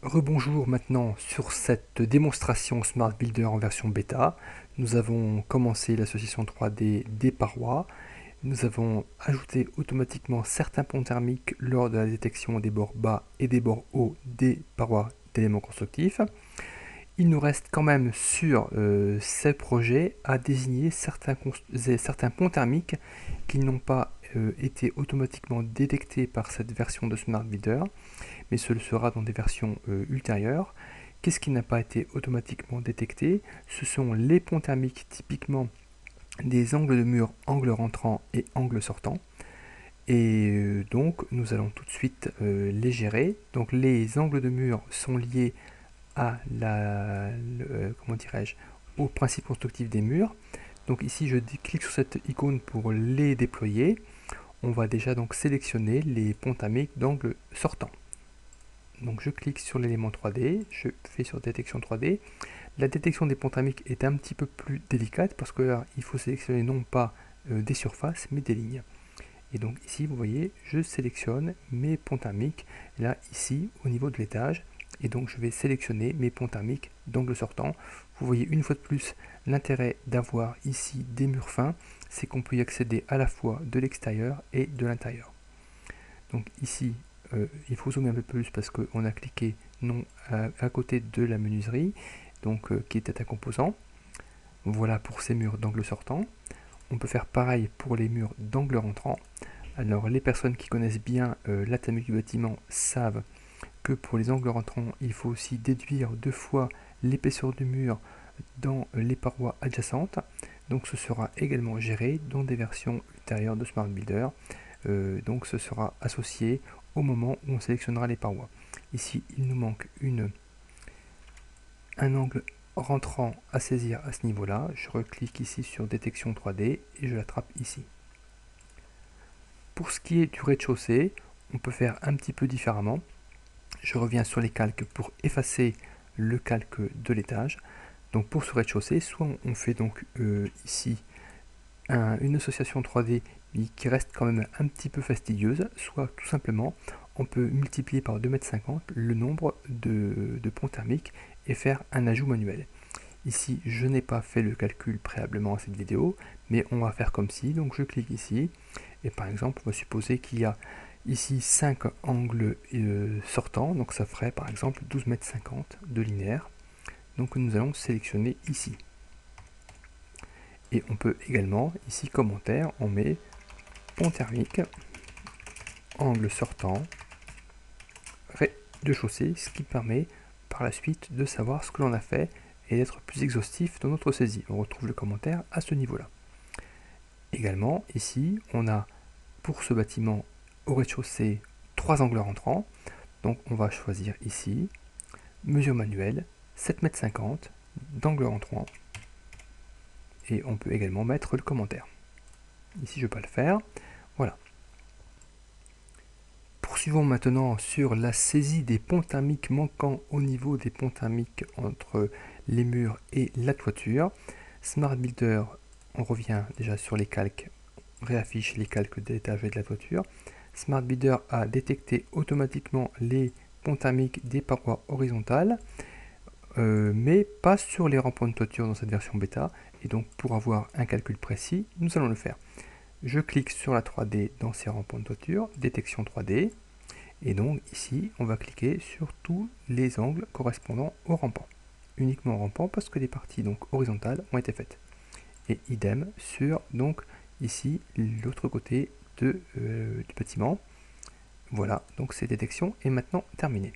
Rebonjour maintenant sur cette démonstration Smart Builder en version bêta. Nous avons commencé l'association 3D des parois. Nous avons ajouté automatiquement certains ponts thermiques lors de la détection des bords bas et des bords hauts des parois d'éléments constructifs. Il nous reste quand même sur ces projets à désigner certains ponts thermiques qui n'ont pas été automatiquement détectés par cette version de Smart Builder, mais ce le sera dans des versions ultérieures. Qu'est-ce qui n'a pas été automatiquement détecté? Ce sont les ponts thermiques typiquement des angles de mur, angle rentrant et angle sortant. Et donc nous allons tout de suite les gérer. Donc les angles de mur sont liés à comment dirais-je, au principe constructif des murs. Donc ici je clique sur cette icône pour les déployer. On va déjà donc sélectionner les ponts thermiques d'angle sortant. Donc je clique sur l'élément 3D, je fais sur détection 3D. La détection des ponts thermiques est un petit peu plus délicate parce que là, il faut sélectionner non pas des surfaces mais des lignes. Et donc ici vous voyez, je sélectionne mes ponts thermiques là ici au niveau de l'étage. Et donc je vais sélectionner mes ponts thermiques d'angle sortant. Vous voyez une fois de plus l'intérêt d'avoir ici des murs fins, c'est qu'on peut y accéder à la fois de l'extérieur et de l'intérieur. Donc ici, il faut zoomer un peu plus parce qu'on a cliqué non à côté de la menuiserie, donc qui était un composant. Voilà pour ces murs d'angle sortant. On peut faire pareil pour les murs d'angle rentrant. Alors les personnes qui connaissent bien la thermique du bâtiment savent que pour les angles rentrants, il faut aussi déduire 2 fois l'épaisseur du mur dans les parois adjacentes. Donc ce sera également géré dans des versions ultérieures de Smart Builder. Donc ce sera associé au moment où on sélectionnera les parois. Ici, il nous manque un angle rentrant à saisir à ce niveau-là. Je reclique ici sur détection 3D et je l'attrape ici. Pour ce qui est du rez-de-chaussée, on peut faire un petit peu différemment. Je reviens sur les calques pour effacer le calque de l'étage. Donc pour ce rez-de-chaussée, soit on fait donc ici une association 3D qui reste quand même un petit peu fastidieuse, soit tout simplement on peut multiplier par 2,50 m le nombre de ponts thermiques et faire un ajout manuel. Ici, je n'ai pas fait le calcul préalablement à cette vidéo, mais on va faire comme si. Donc je clique ici, et par exemple, on va supposer qu'il y a ici 5 angles sortants, donc ça ferait par exemple 12,50 m de linéaire. Donc nous allons sélectionner ici. Et on peut également, ici commentaire, on met pont thermique, angle sortant, rez-de-chaussée, ce qui permet par la suite de savoir ce que l'on a fait et d'être plus exhaustif dans notre saisie. On retrouve le commentaire à ce niveau-là. Également, ici, on a pour ce bâtiment au rez-de-chaussée 3 angles rentrants. Donc on va choisir ici, mesure manuelle, 7,50 m d'angle rentrant. Et on peut également mettre le commentaire. Ici, je ne vais pas le faire. Voilà. Poursuivons maintenant sur la saisie des ponts thermiques manquants au niveau des ponts thermiques entre les murs et la toiture. Smart Builder, on revient déjà sur les calques, réaffiche les calques de l'étage et de la toiture. Smart Builder a détecté automatiquement les ponts thermiques des parois horizontales, mais pas sur les rampons de toiture dans cette version bêta. Et donc pour avoir un calcul précis, nous allons le faire. Je clique sur la 3D dans ces rampons de toiture, détection 3D, et donc ici on va cliquer sur tous les angles correspondant au rampant, uniquement au rampant parce que les parties donc horizontales ont été faites. Et idem sur donc ici l'autre côté du bâtiment. Voilà, donc ces détections est maintenant terminée.